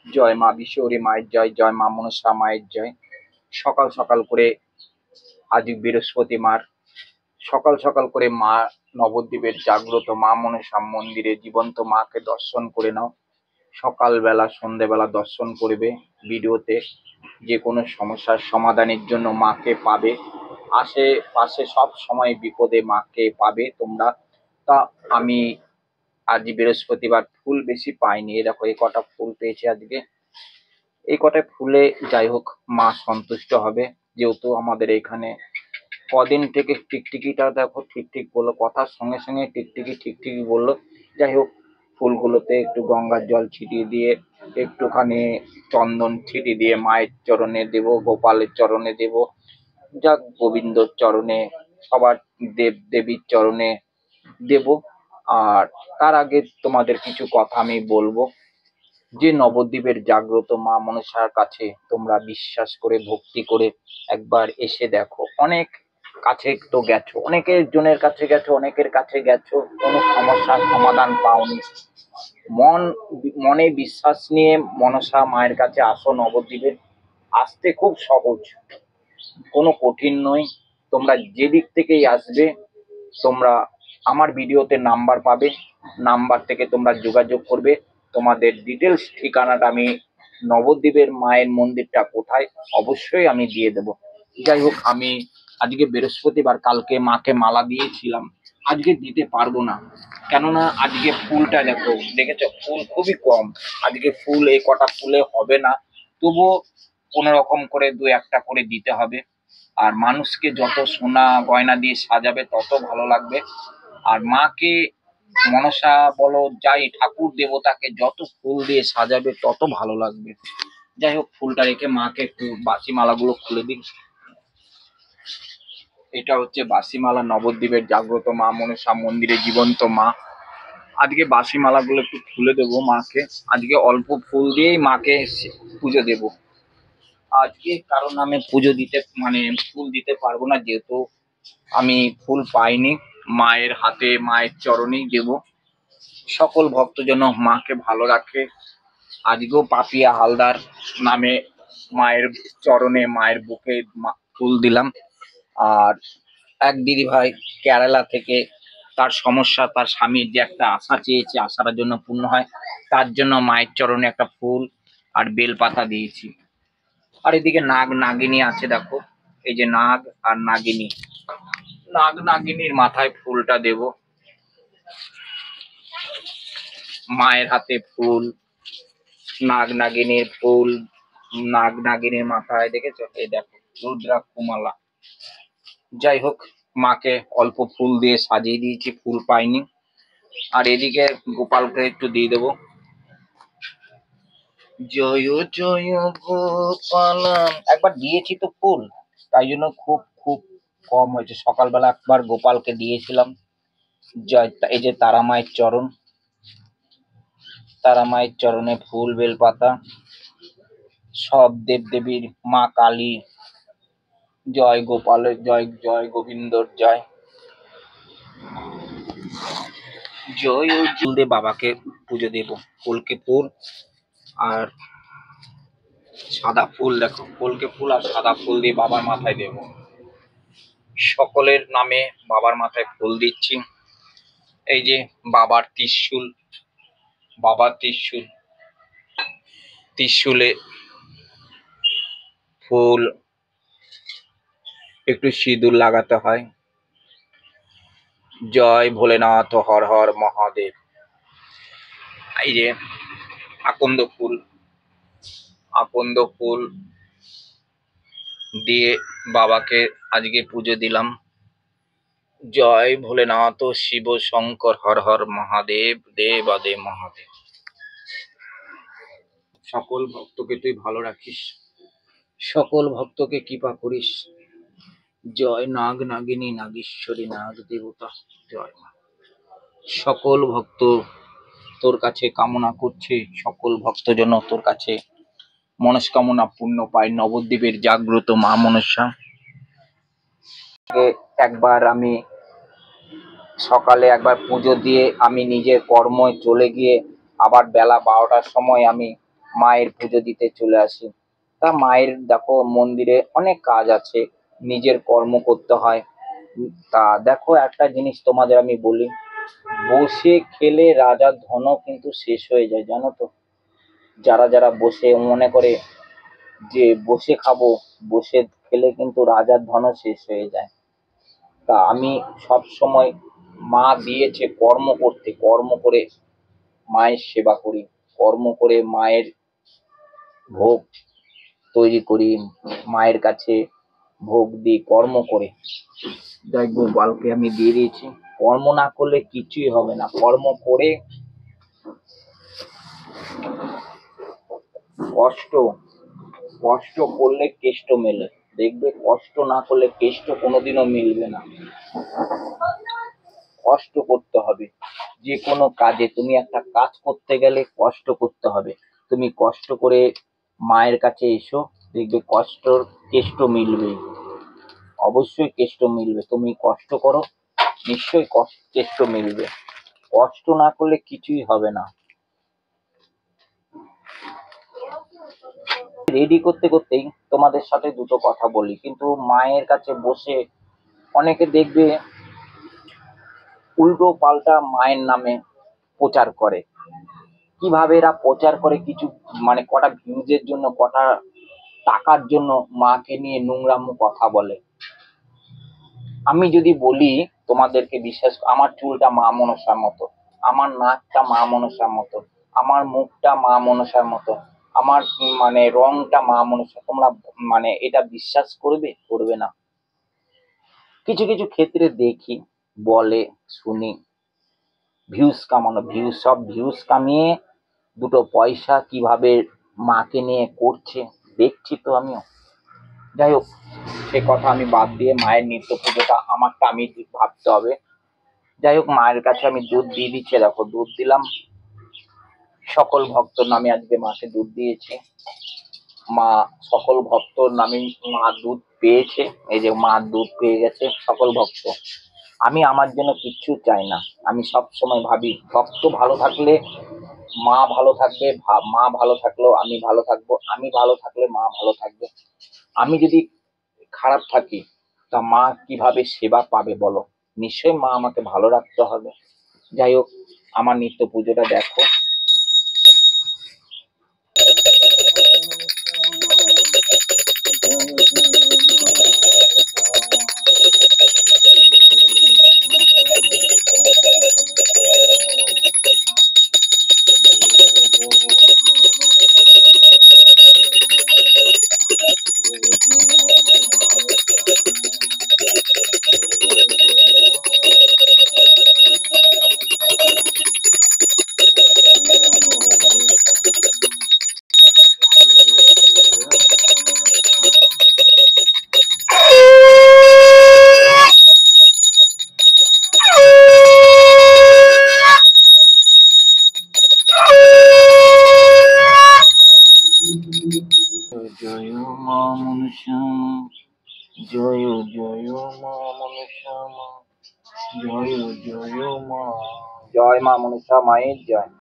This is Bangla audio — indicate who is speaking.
Speaker 1: জয় মা বিশ্বরী মায়ের জয়, জয় মা মনসা মায়ের জয়। সকাল সকাল করে আজ বৃহস্পতিবার, সকাল সকাল করে মা নবদ্বীপের জাগ্রত মা মনসা মন্দিরে জীবন্ত মাকে দর্শন করে নাও। সকালবেলা সন্ধেবেলা দর্শন করবে। ভিডিওতে যে কোনো সমস্যার সমাধানের জন্য মাকে পাবে। আশেপাশে সব সময় বিপদে মাকে পাবে তোমরা। তা আমি আজ বৃহস্পতিবার ফুল বেশি পাইনি, এ দেখো এই কটা ফুল পেয়েছি আজকে। এই কটায় ফুলে যাই হোক মা সন্তুষ্ট হবে, যেহেতু আমাদের এখানে কদিন থেকে টিকটিকিটা দেখো ঠিক ঠিক বললো, কথার সঙ্গে সঙ্গে টিকটিকি ঠিক ঠিকই বললো। যাই হোক ফুলগুলোতে একটু গঙ্গার জল ছিটিয়ে দিয়ে, একটুখানি চন্দন ছিটিয়ে দিয়ে মায়ের চরণে দেব, গোপালের চরণে দেব, যাক গোবিন্দর চরণে, সবার দেব দেবীর চরণে দেব। আর তার আগে তোমাদের কিছু কথা আমি বলবো, যে নবদ্বীপের জাগ্রত মা মনসার কাছে তোমরা বিশ্বাস করে ভক্তি করে একবার এসে দেখো। অনেক কাছে তো গেছো, অনেকের জনের কাছে গেছো, অনেকের কাছে গেছো, কোনো সমস্যার সমাধান পাওনি। মনে বিশ্বাস নিয়ে মনসা মায়ের কাছে আসো। নবদ্বীপের আসতে খুব সহজ, কোনো কঠিন নয়। তোমরা যেদিক থেকেই আসবে, তোমরা আমার ভিডিওতে নাম্বার পাবে, নাম্বার থেকে তোমরা যোগাযোগ করবে। তোমাদের ডিটেলস ঠিকানাটা আমি, নবদ্বীপের মায়ের মন্দিরটা কোথায় অবশ্যই আমি দিয়ে দেব। যাই হোক আমি আজকে বৃহস্পতিবার, কালকে মাকে মালা দিয়েছিলাম, আজকে দিতে পারবো না, কেননা আজকে ফুলটা দেখো, দেখেছো ফুল খুবই কম। আজকে ফুল এই কটা ফুলে হবে না, তবুও কোনো রকম করে দু একটা করে দিতে হবে। আর মানুষকে যত সোনা গয়না দিয়ে সাজাবে তত ভালো লাগবে। আর মাকে মনসা বলো যাই ঠাকুর দেবতাকে যত ফুল দিয়ে সাজাবে তত ভালো লাগবে। যাই হোক ফুলটা রেখে মাকে একটু বাসি মালাগুলো খুলে দিন। এটা হচ্ছে বাসি মালা, নবদ্বীপের জাগ্রত মা মনসা মন্দিরে জীবন্ত মা। আজকে বাসি মালাগুলো একটু খুলে দেবো মাকে। আজকে অল্প ফুল দিয়েই মাকে পুজো দেব আজকে, কারণ আমি পুজো দিতে ফুল দিতে পারবো না, যেহেতু আমি ফুল পাইনি। মায়ের হাতে মায়ের চরণেই দেব। সকল ভক্ত যেন মাকে ভালো রাখে। আজকেও পাপিয়া হালদার নামে মায়ের চরণে, মায়ের বুকে ফুল দিলাম। আর এক দিদি ভাই কেরালা থেকে, তার সমস্যা, তার স্বামীর যে একটা আশা চেয়েছে, আশার জন্য পূর্ণ হয়, তার জন্য মায়ের চরণে একটা ফুল আর বেলপাতা দিয়েছি। আর এদিকে নাগ নাগিনী আছে দেখো, এই যে নাগ আর নাগিনী, নাগ নাগিনীর মাথায় ফুলটা দেব। মায়ের হাতে ফুল, নাগ নাগিনীর ফুল, নাগ নাগিনীর মাথায় দেখেছো এই দেখো রুদ্রাক্ষ মালা। যাই হোক মাকে অল্প ফুল দিয়ে সাজিয়ে দিয়েছি, ফুল পাইনি। আর এদিকে গোপালকে একটু দিয়ে দেবো। জয় জয় গোপাল, একবার দিয়েছি তো ফুল, তাই জন্য খুব খুব কম হয়েছে। সকালবেলা একবার গোপালকে দিয়েছিলাম। জয়, এই যে তারা মায়ের চরণ, তারা মায়ের চরণে ফুল বেলপাতা, সব দেব দেবীর, মা কালী জয়, গোপালের জয়, জয় গোবিন্দর জয়, জয় ফুল দিয়ে বাবাকে পুজো দেব। ফুলকে ফুল আর সাদা ফুল, দেখো ফুলকে ফুল আর সাদা ফুল দিয়ে বাবার মাথায় দেব। সকলের নামে বাবার মাথায় ফুল দিচ্ছি। এই যে বাবার ত্রিশূল, বাবার ত্রিশূল, ত্রিশূলে ফুল, একটু সিঁদুর লাগাতে হয়। জয় ভোলেনাথ, হর হর মহাদেব। এই যে আকন্দ ফুল, আকন্দ ফুল দিয়ে বাবাকে আজকে পুজো দিলাম। জয় ভোলেনাথ, শিব শঙ্কর, হর হর মহাদেব, দেবাদেব মহাদেব। সকল ভক্তকে তুই ভালো রাখিস, সকল ভক্তকে কৃপা করিস। জয় নাগ নাগিনী, নাগেশ্বরী, নাগ দেবতা, জয় মা। সকল ভক্ত তোর কাছে কামনা করছে, সকল ভক্ত যেন তোর কাছে মনস্কামনা পূর্ণ পায়। নবদ্বীপের জাগ্রত মা মনসা। একবার আমি সকালে একবার পুজো দিয়ে আমি নিজের কর্মে চলে গিয়ে আবার বেলা 12টার সময় আমি মায়ের পুজো দিতে চলে আসি। তা মায়ের দেখো মন্দিরে অনেক কাজ আছে, নিজের কর্ম করতে হয়। তা দেখো একটা জিনিস তোমাদের আমি বলি, বসে খেলে রাজার ধনও কিন্তু শেষ হয়ে যায়, জানো তো? যারা যারা বসে মনে করে যে বসে খাবো, বসে খেলে কিন্তু রাজার ধনও শেষ হয়ে যায়। তা আমি সব সময় মা দিয়েছে কর্ম করতে, কর্ম করে মায়ের সেবা করি, কর্ম করে মায়ের ভোগ তৈরি করি, মায়ের কাছে ভোগ দিই কর্ম করে। যাই গোপালকে আমি দিয়ে দিয়েছি। কর্ম না করলে কিছুই হবে না, কর্ম করে কষ্ট, কষ্ট করলে কেষ্ট মেলে। দেখবে কষ্ট না করলে কেষ্ট কোনোদিনও মিলবে না। কষ্ট করতে হবে, যে কোনো কাজে তুমি একটা কাজ করতে গেলে কষ্ট করতে হবে। তুমি কষ্ট করে মায়ের কাছে এসো, দেখবে কষ্টর কেষ্ট মিলবে, অবশ্যই কেষ্ট মিলবে। তুমি কষ্ট করো, নিশ্চয়ই কেষ্ট মিলবে। কষ্ট না করলে কিছুই হবে না। রেডি করতে করতেই তোমাদের সাথে দুটো কথা বলি, কিন্তু মায়ের কাছে বসে অনেকে দেখবে উল্টো পাল্টা মায়ের নামে প্রচার করে। কিভাবে এরা প্রচার করে, কিছু মানে কটা ভিউজের জন্য, কটা টাকার জন্য মাকে নিয়ে নোংরামো কথা বলে। আমি যদি বলি তোমাদেরকে, বিশ্বাস, আমার চুলটা মা মনসার মতো, আমার নাকটা মা মনসার মতো, আমার মুখটা মা মনসার মতো, আমার মানে রংটা মা মনসা, তোমরা মানে এটা বিশ্বাস করবে? করবে না। কিছু কিছু ক্ষেত্রে দেখি, বলে, শুনি, ভিউজ কামানো, ভিউজ, সব ভিউজ কামিয়ে দুটো পয়সা কিভাবে মাকে নিয়ে করছে দেখছি তো আমিও। যাই হোক, সে কথা আমি বাদ দিয়ে মায়ের নিত্য পুজোটা আমারটা আমি ভাবতে হবে। যাই হোক, মায়ের কাছে আমি দুধ দিয়ে দিচ্ছি, দেখো দুধ দিলাম। সকল ভক্তর নামে আজকে মাকে দুধ দিয়েছি। মা সকল ভক্তর নামে মা দুধ পেয়েছে, এই যে মা দুধ পেয়ে গেছে সকল ভক্ত। আমি আমার জন্য কিচ্ছু চাই না, আমি সব সময় ভাবি ভক্ত ভালো থাকলে মা ভালো থাকবে, মা ভালো থাকলেও আমি ভালো থাকবো, আমি ভালো থাকলে মা ভালো থাকবে। আমি যদি খারাপ থাকি তা মা কিভাবে সেবা পাবে বলো? নিশ্চয়ই মা আমাকে ভালো রাখতে হবে। যাই হোক, আমার নিত্য পুজোটা দেখো। জয় মা মনসা, জয় জয় মা মনসা মা, জয় জয় মা, জয় মা মনসা মায়ের জয়।